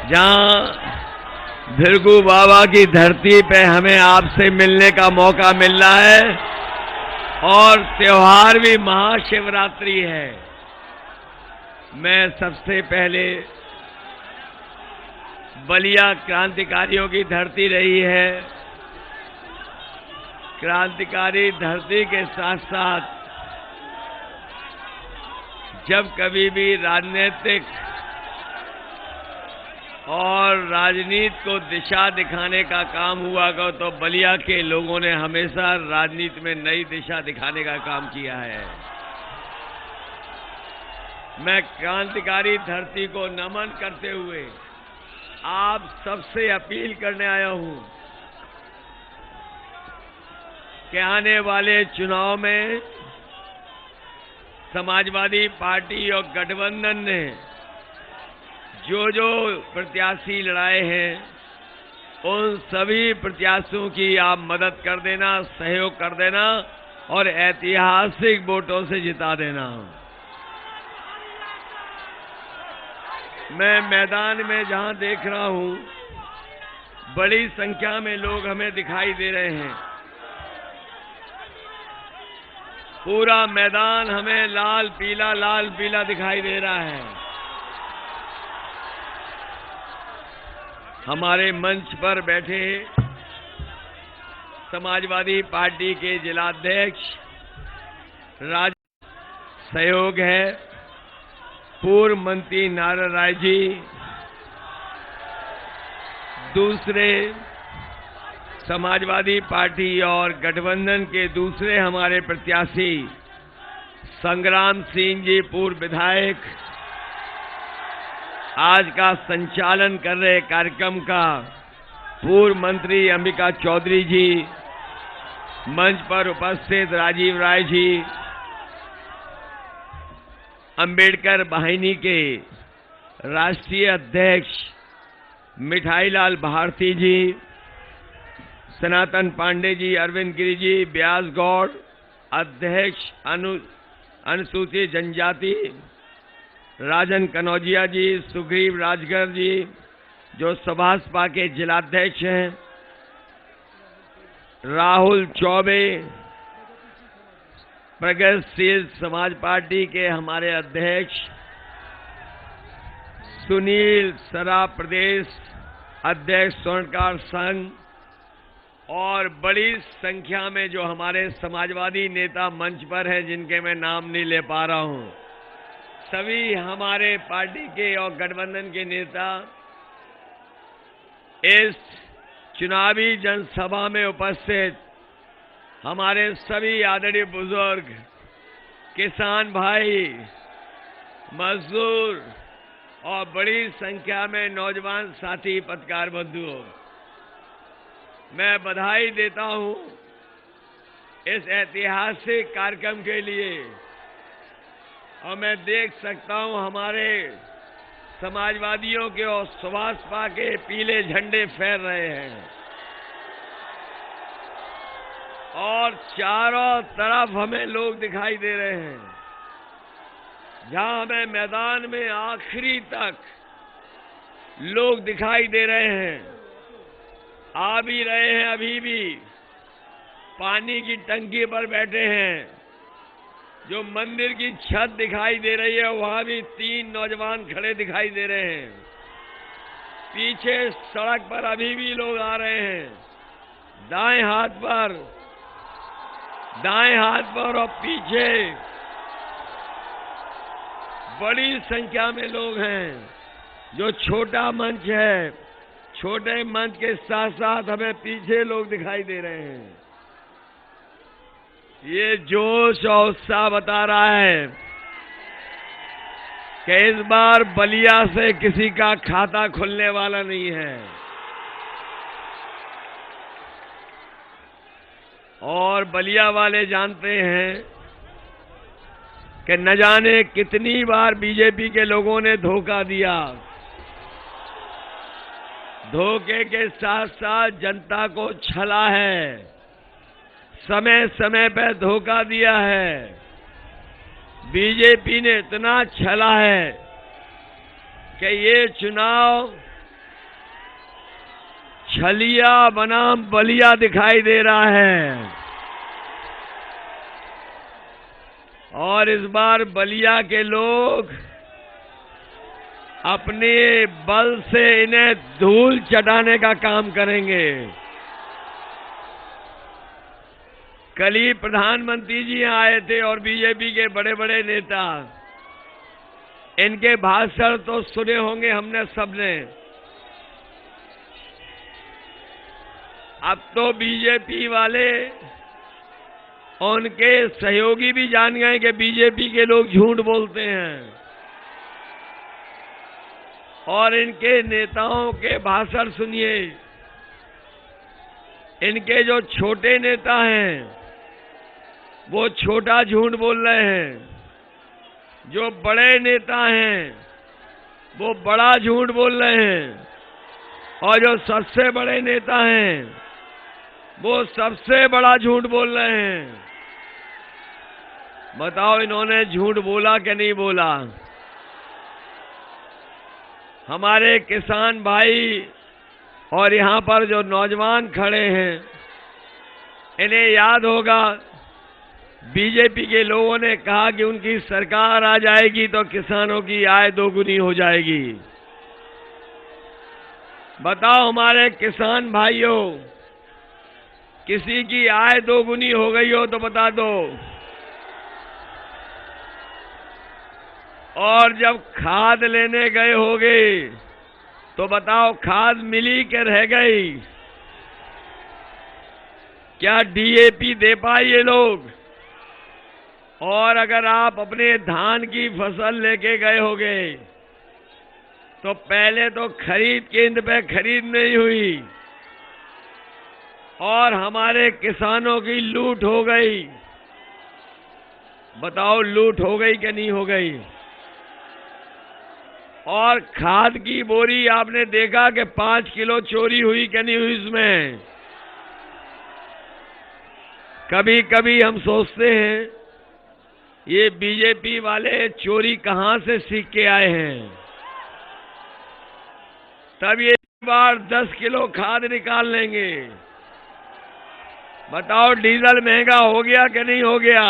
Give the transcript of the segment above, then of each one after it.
जहां भृगु बाबा की धरती पे हमें आपसे मिलने का मौका मिल रहा है और त्योहार भी महाशिवरात्रि है। मैं सबसे पहले बलिया क्रांतिकारियों की धरती रही है, क्रांतिकारी धरती के साथ साथ जब कभी भी राजनीतिक और राजनीति को दिशा दिखाने का काम हुआ तो बलिया के लोगों ने हमेशा राजनीति में नई दिशा दिखाने का काम किया है। मैं क्रांतिकारी धरती को नमन करते हुए आप सबसे अपील करने आया हूं कि आने वाले चुनाव में समाजवादी पार्टी और गठबंधन ने जो जो प्रत्याशी लड़ाए हैं उन सभी प्रत्याशियों की आप मदद कर देना, सहयोग कर देना और ऐतिहासिक वोटों से जिता देना। मैं मैदान में जहां देख रहा हूं बड़ी संख्या में लोग हमें दिखाई दे रहे हैं। पूरा मैदान हमें लाल पीला दिखाई दे रहा है। हमारे मंच पर बैठे समाजवादी पार्टी के जिलाध्यक्ष सहयोग है, पूर्व मंत्री नारायण राय जी, दूसरे समाजवादी पार्टी और गठबंधन के दूसरे हमारे प्रत्याशी संग्राम सिंह जी, पूर्व विधायक, आज का संचालन कर रहे कार्यक्रम का पूर्व मंत्री अंबिका चौधरी जी, मंच पर उपस्थित राजीव राय जी, अंबेडकर वाहिनी के राष्ट्रीय अध्यक्ष मिठाईलाल भारती जी, सनातन पांडे जी, अरविंद गिरी जी, व्यास गौड़ अध्यक्ष अनुसूचित जनजाति, राजन कनौजिया जी, सुग्रीव राजगर जी जो सभासपा के जिलाध्यक्ष हैं, राहुल चौबे प्रगतिशील समाज पार्टी के हमारे अध्यक्ष, सुनील सरा प्रदेश अध्यक्ष स्वर्णकार संघ और बड़ी संख्या में जो हमारे समाजवादी नेता मंच पर हैं जिनके मैं नाम नहीं ले पा रहा हूं, सभी हमारे पार्टी के और गठबंधन के नेता इस चुनावी जनसभा में उपस्थित हमारे सभी आदरणीय बुजुर्ग, किसान भाई, मजदूर और बड़ी संख्या में नौजवान साथी पत्रकार बंधुओं, मैं बधाई देता हूं इस ऐतिहासिक कार्यक्रम के लिए। और मैं देख सकता हूं हमारे समाजवादियों के और सभासपा के पीले झंडे फहर रहे हैं और चारों तरफ हमें लोग दिखाई दे रहे हैं। जहां हमें मैदान में आखिरी तक लोग दिखाई दे रहे हैं, आ भी रहे हैं, अभी भी पानी की टंकी पर बैठे हैं। जो मंदिर की छत दिखाई दे रही है वहां भी 3 नौजवान खड़े दिखाई दे रहे हैं। पीछे सड़क पर अभी भी लोग आ रहे हैं। दाएं हाथ पर और पीछे बड़ी संख्या में लोग हैं। जो छोटा मंच है, छोटे मंच के साथ साथ हमें पीछे लोग दिखाई दे रहे हैं। ये जोश और उत्साह बता रहा है कि इस बार बलिया से किसी का खाता खुलने वाला नहीं है और बलिया वाले जानते हैं कि न जाने कितनी बार बीजेपी के लोगों ने धोखा दिया। धोखे के साथ साथ जनता को छला है, समय समय पर धोखा दिया है। बीजेपी ने इतना छला है कि ये चुनाव छलिया बनाम बलिया दिखाई दे रहा है। और इस बार बलिया के लोग अपने बल से इन्हें धूल चटाने का काम करेंगे। कल ही प्रधानमंत्री जी यहाँ आए थे और बीजेपी के बड़े बड़े नेता, इनके भाषण तो सुने होंगे हमने सबने। अब तो बीजेपी वाले और उनके सहयोगी भी जान गए कि बीजेपी के लोग झूठ बोलते हैं, और इनके नेताओं के भाषण सुनिए। इनके जो छोटे नेता हैं वो छोटा झूठ बोल रहे हैं, जो बड़े नेता हैं वो बड़ा झूठ बोल रहे हैं, और जो सबसे बड़े नेता हैं वो सबसे बड़ा झूठ बोल रहे हैं। बताओ इन्होंने झूठ बोला कि नहीं बोला? हमारे किसान भाई और यहाँ पर जो नौजवान खड़े हैं, इन्हें याद होगा बीजेपी के लोगों ने कहा कि उनकी सरकार आ जाएगी तो किसानों की आय दोगुनी हो जाएगी। बताओ हमारे किसान भाइयों, किसी की आय दोगुनी हो गई हो तो बता दो। और जब खाद लेने गए होगे तो बताओ खाद मिली कि रह गई? क्या डीएपी दे पाए ये लोग? और अगर आप अपने धान की फसल लेके गए होगे तो पहले तो खरीद केंद्र पे खरीद नहीं हुई और हमारे किसानों की लूट हो गई। बताओ लूट हो गई कि नहीं हो गई? और खाद की बोरी आपने देखा कि 5 किलो चोरी हुई कि नहीं हुई इसमें? कभी कभी हम सोचते हैं ये बीजेपी वाले चोरी कहां से सीख के आए हैं। तब ये बार 10 किलो खाद निकाल लेंगे। बताओ डीजल महंगा हो गया कि नहीं हो गया?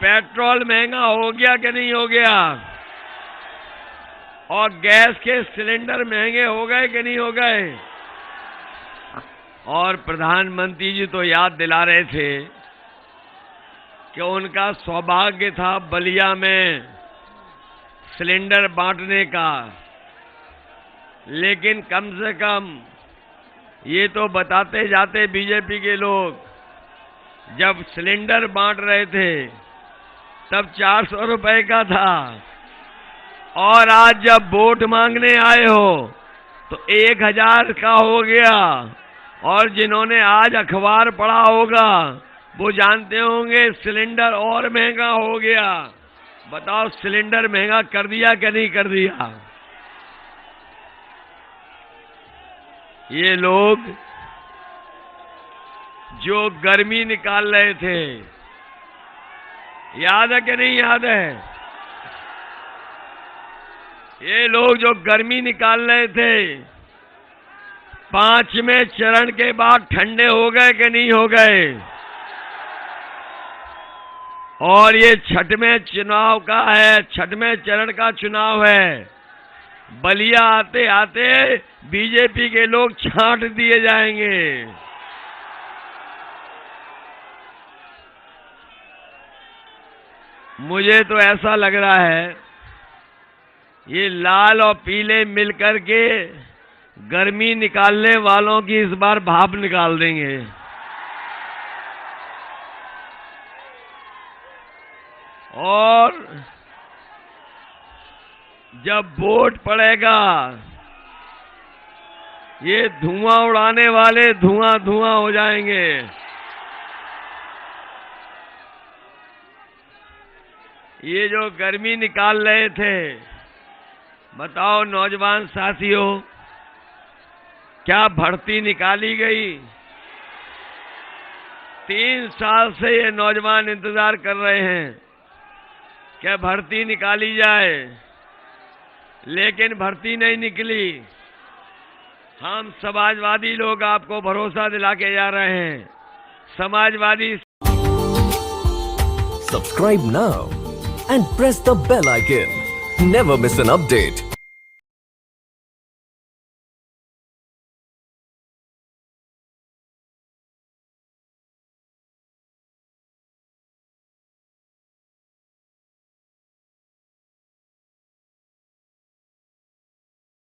पेट्रोल महंगा हो गया कि नहीं हो गया? और गैस के सिलेंडर महंगे हो गए कि नहीं हो गए? और प्रधानमंत्री जी तो याद दिला रहे थे कि उनका सौभाग्य था बलिया में सिलेंडर बांटने का, लेकिन कम से कम ये तो बताते जाते बीजेपी के लोग, जब सिलेंडर बांट रहे थे तब 400 रुपए का था, और आज जब वोट मांगने आए हो तो 1000 का हो गया। और जिन्होंने आज अखबार पढ़ा होगा वो जानते होंगे सिलेंडर और महंगा हो गया। बताओ सिलेंडर महंगा कर दिया कि नहीं कर दिया? ये लोग जो गर्मी निकाल रहे थे, याद है कि नहीं याद है? ये लोग जो गर्मी निकाल रहे थे 5वें चरण के बाद ठंडे हो गए कि नहीं हो गए? और ये 6वें चुनाव का है, 6वें चरण का चुनाव है। बलिया आते आते बीजेपी के लोग छांट दिए जाएंगे। मुझे तो ऐसा लग रहा है ये लाल और पीले मिलकर के गर्मी निकालने वालों की इस बार भाप निकाल देंगे। और जब वोट पड़ेगा ये धुआं उड़ाने वाले धुआं धुआं हो जाएंगे। ये जो गर्मी निकाल रहे थे, बताओ नौजवान साथियों, क्या भर्ती निकाली गई? 3 साल से ये नौजवान इंतजार कर रहे हैं क्या भर्ती निकाली जाए, लेकिन भर्ती नहीं निकली। हम समाजवादी लोग आपको भरोसा दिला के जा रहे हैं। Samajwadi Subscribe now and press the bell icon. Never miss an update.